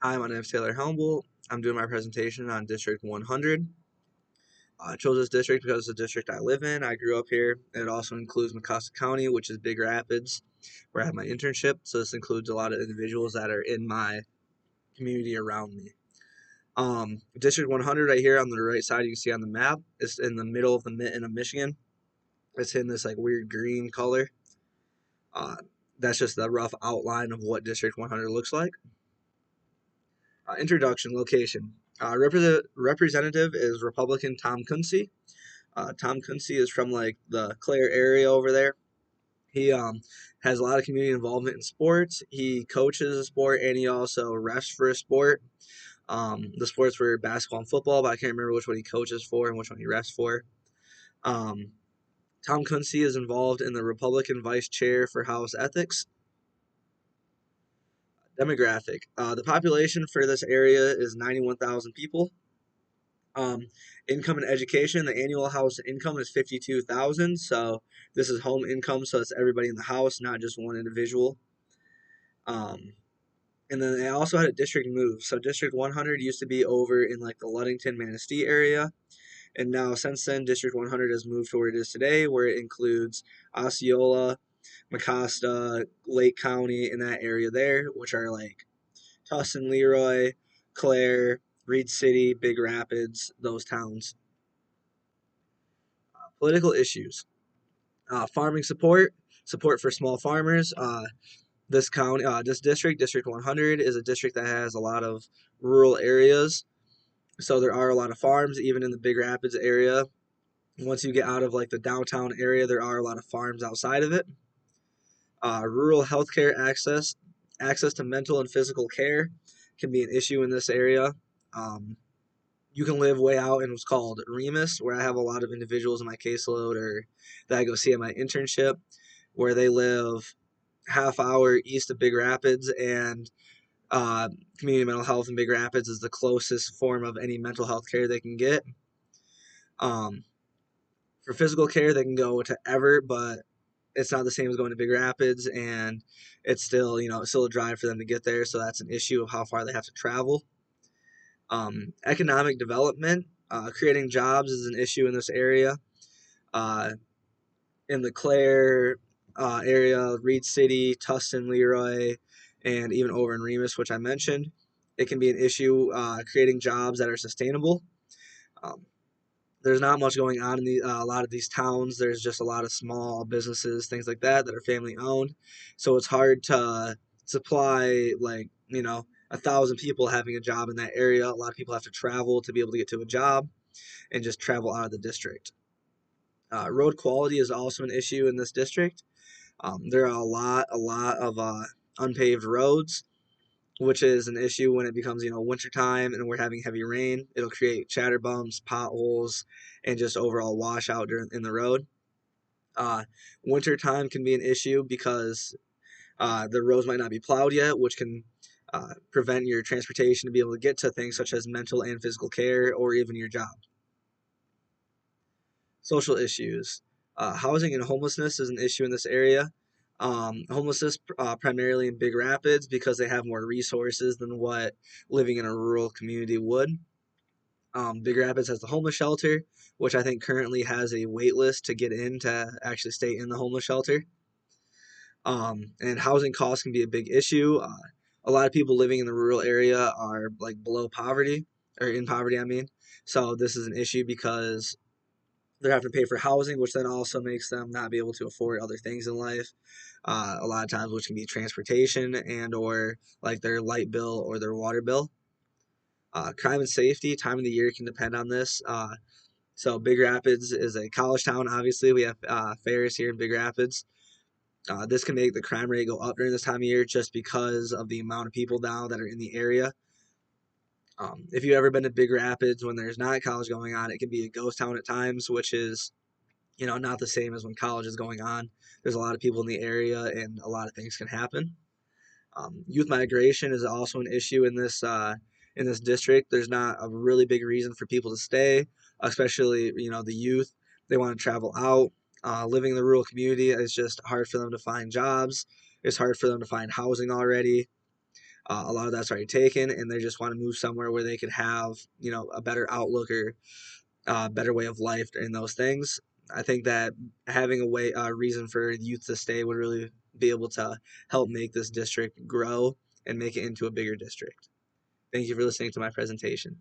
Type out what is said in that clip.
Hi, my name is Taylor Helmbull. I'm doing my presentation on District 100. I chose this district because it's the district I live in. I grew up here. It also includes Mecosta County, which is Big Rapids, where I have my internship. So this includes a lot of individuals that are in my community around me. District 100 right here on the right side, you can see on the map. It's in the middle of the mitten of Michigan. It's in this like weird green color. Uh, that's just the rough outline of what District 100 looks like. Introduction, location. Representative is Republican Tom Kunze. Tom Kunze is from like the Clare area over there. He has a lot of community involvement in sports. He coaches a sport and he also refs for a sport. The sports were basketball and football, but I can't remember which one he coaches for and which one he refs for. Um, Tom Kunze is involved in the Republican vice chair for House Ethics. Demographic. The population for this area is 91,000 people. Um, Income and education, the annual house income is 52,000. So this is home income, so it's everybody in the house, not just one individual. Um, and then they also had a district move. So District 100 used to be over in like the Ludington, Manistee area, and now since then, District 100 has moved to where it is today, where it includes Osceola, Mecosta, Lake County, in that area there, which are like Tustin, Leroy, Clare, Reed City, Big Rapids, those towns. Political issues. Farming support for small farmers. This district, District 100, is a district that has a lot of rural areas. So there are a lot of farms, even in the Big Rapids area. Once you get out of like the downtown area, there are a lot of farms outside of it. Rural healthcare access to mental and physical care can be an issue in this area. Um, you can live way out in what's called Remus, where I have a lot of individuals in my caseload or that I go see at my internship, where they live half hour east of Big Rapids, and community mental health in Big Rapids is the closest form of any mental health care they can get. Um, for physical care, they can go to Everett, but it's not the same as going to Big Rapids, and it's still, it's still a drive for them to get there, so that's an issue of how far they have to travel. Economic development, creating jobs is an issue in this area. Uh, in the Clare area, Reed City, Tustin, Leroy, and even over in Remus, which I mentioned, it can be an issue creating jobs that are sustainable. Um, there's not much going on in a lot of these towns. There's just a lot of small businesses, things like that, that are family owned. So it's hard to supply, like, 1,000 people having a job in that area. A lot of people have to travel to be able to get to a job and just travel out of the district. Road quality is also an issue in this district. There are a lot of unpaved roads, which is an issue when it becomes, wintertime and we're having heavy rain. It'll create chatter bumps, potholes, and just overall washout in the road. Uh, Wintertime can be an issue because the roads might not be plowed yet, which can prevent your transportation to be able to get to things such as mental and physical care or even your job. Social issues. Housing and homelessness is an issue in this area. Homelessness primarily in Big Rapids because they have more resources than what living in a rural community would. Big Rapids has the homeless shelter, which I think currently has a wait list to get in to actually stay in the homeless shelter. And housing costs can be a big issue. A lot of people living in the rural area are like below poverty, or in poverty, I mean. So this is an issue because they're having to pay for housing, which then also makes them not be able to afford other things in life. A lot of times, which can be transportation and or like their light bill or their water bill. Crime and safety, time of the year can depend on this. So Big Rapids is a college town. Obviously, we have fairs here in Big Rapids. This can make the crime rate go up during this time of year just because of the amount of people now that are in the area. If you've ever been to Big Rapids when there's not college going on, it can be a ghost town at times, which is not the same as when college is going on. There's a lot of people in the area, and a lot of things can happen. Youth migration is also an issue in this district. There's not a really big reason for people to stay, especially the youth. They want to travel out. Living in the rural community is just hard for them to find jobs. It's hard for them to find housing already. A lot of that's already taken, and they just want to move somewhere where they could have, a better outlook or better way of life and those things. I think that having a reason for youth to stay would really be able to help make this district grow and make it into a bigger district. Thank you for listening to my presentation.